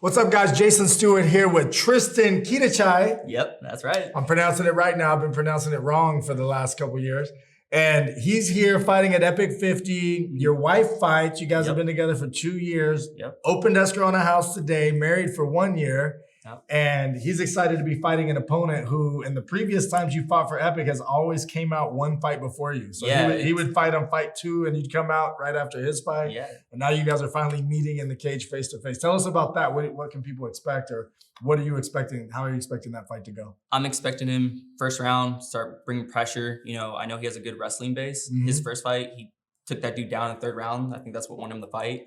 What's up, guys? Jason Stewart here with Tristan Quidachay. Yep, that's right. I'm pronouncing it right now. I've been pronouncing it wrong for the last couple years. And he's here fighting at Epic 50. Your wife fights. You guys have been together for 2 years. Opened escrow on a house today, married for 1 year. And he's excited to be fighting an opponent who, in the previous times you fought for Epic, has always came out one fight before you. So he would fight on fight 2 and you'd come out right after his fight. And now you guys are finally meeting in the cage face to face. Tell us about that. What can people expect, or what are you expecting? How are you expecting that fight to go? I'm expecting him first round, start bringing pressure. You know, I know he has a good wrestling base. His first fight, he took that dude down in the 3rd round. I think that's what won him the fight.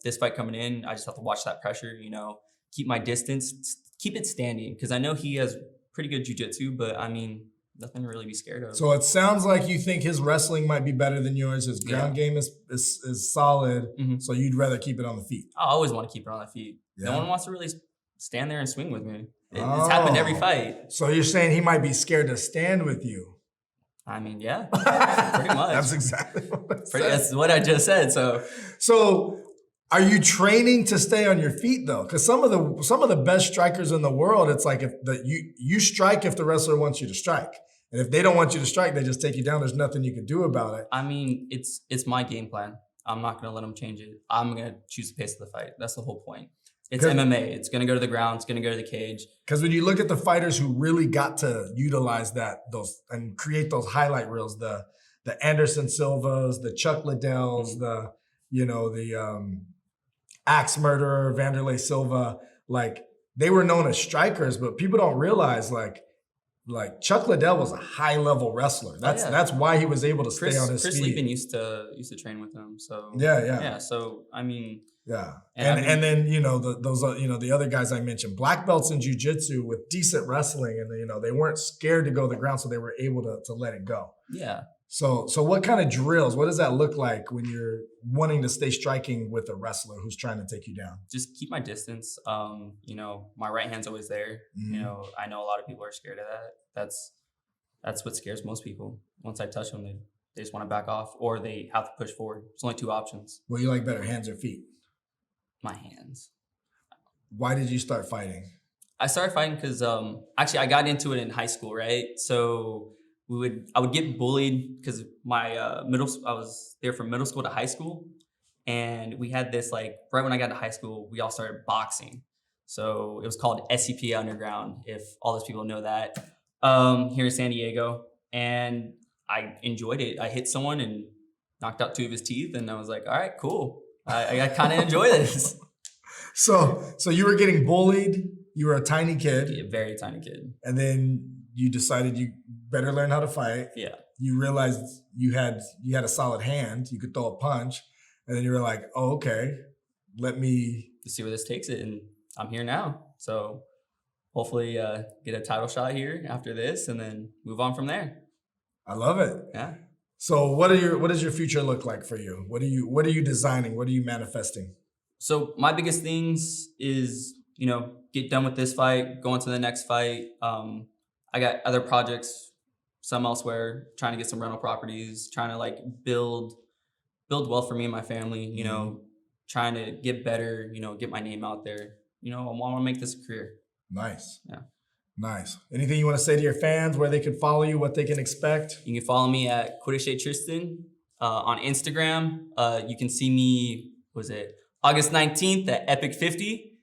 This fight coming in, I just have to watch that pressure, you know, keep my distance, keep it standing, because I know he has pretty good jiu-jitsu, but I mean, nothing to really be scared of. So it sounds like you think his wrestling might be better than yours. His ground game is solid, so you'd rather keep it on the feet. I always want to keep it on the feet. No one wants to really stand there and swing with me. It's happened every fight. So you're saying he might be scared to stand with you? I mean, yeah, pretty much. That's exactly what I said. That's what I just said. So are you training to stay on your feet though? Because some of the best strikers in the world, it's like you strike if the wrestler wants you to strike, and if they don't want you to strike, they just take you down. There's nothing you can do about it. I mean, it's my game plan. I'm not gonna let them change it. I'm gonna choose the pace of the fight. That's the whole point. It's MMA. It's gonna go to the ground. It's gonna go to the cage. Because when you look at the fighters who really got to utilize those and create those highlight reels, the Anderson Silvas, the Chuck Liddells, the Axe Murderer, Vanderlei Silva, like they were known as strikers, but people don't realize like Chuck Liddell was a high level wrestler. That's why he was able to stay on his feet. Chris Lieben used to train with him, so yeah. So I mean, and then the other guys I mentioned, black belts in jiu-jitsu with decent wrestling, and they weren't scared to go to the ground, so they were able to let it go. Yeah. So what kind of drills? What does that look like when you're wanting to stay striking with a wrestler who's trying to take you down? Just keep my distance. My right hand's always there. I know a lot of people are scared of that. That's what scares most people. Once I touch them, they just want to back off, or they have to push forward. There's only 2 options. What do you like better, hands or feet? My hands. Why did you start fighting? I started fighting because actually I got into it in high school, right? So I would get bullied because my I was there from middle school to high school, and we had this right when I got to high school, we all started boxing. So it was called SCP Underground, if all those people know that, here in San Diego, and I enjoyed it. I hit someone and knocked out 2 of his teeth, and I was like, all right, cool. I kind of enjoy this. So you were getting bullied. You were a tiny kid. Yeah, very tiny kid. And then you decided you better learn how to fight. Yeah. You realized you had a solid hand. You could throw a punch. And then you were like, oh, okay, let me see where this takes it. And I'm here now. So hopefully get a title shot here after this and then move on from there. I love it. Yeah. So what does your future look like for you? What are you designing? What are you manifesting? So my biggest things is, get done with this fight, go on to the next fight. I got other projects, some elsewhere, trying to get some rental properties, trying to build wealth for me and my family, trying to get better, get my name out there. I want to make this a career. Nice. Yeah. Nice. Anything you want to say to your fans, where they can follow you, what they can expect? You can follow me at Quidachay Tristan on Instagram. You can see me, August 19th at Epic 50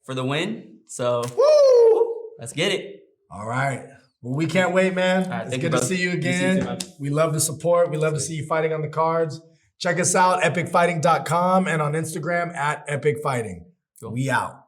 for the win. So let's get it. All right. Well, we can't wait, man. Right, it's good to see you again. We love the support. We love to see you fighting on the cards. Check us out, epicfighting.com, and on Instagram at epicfighting. Cool. We out.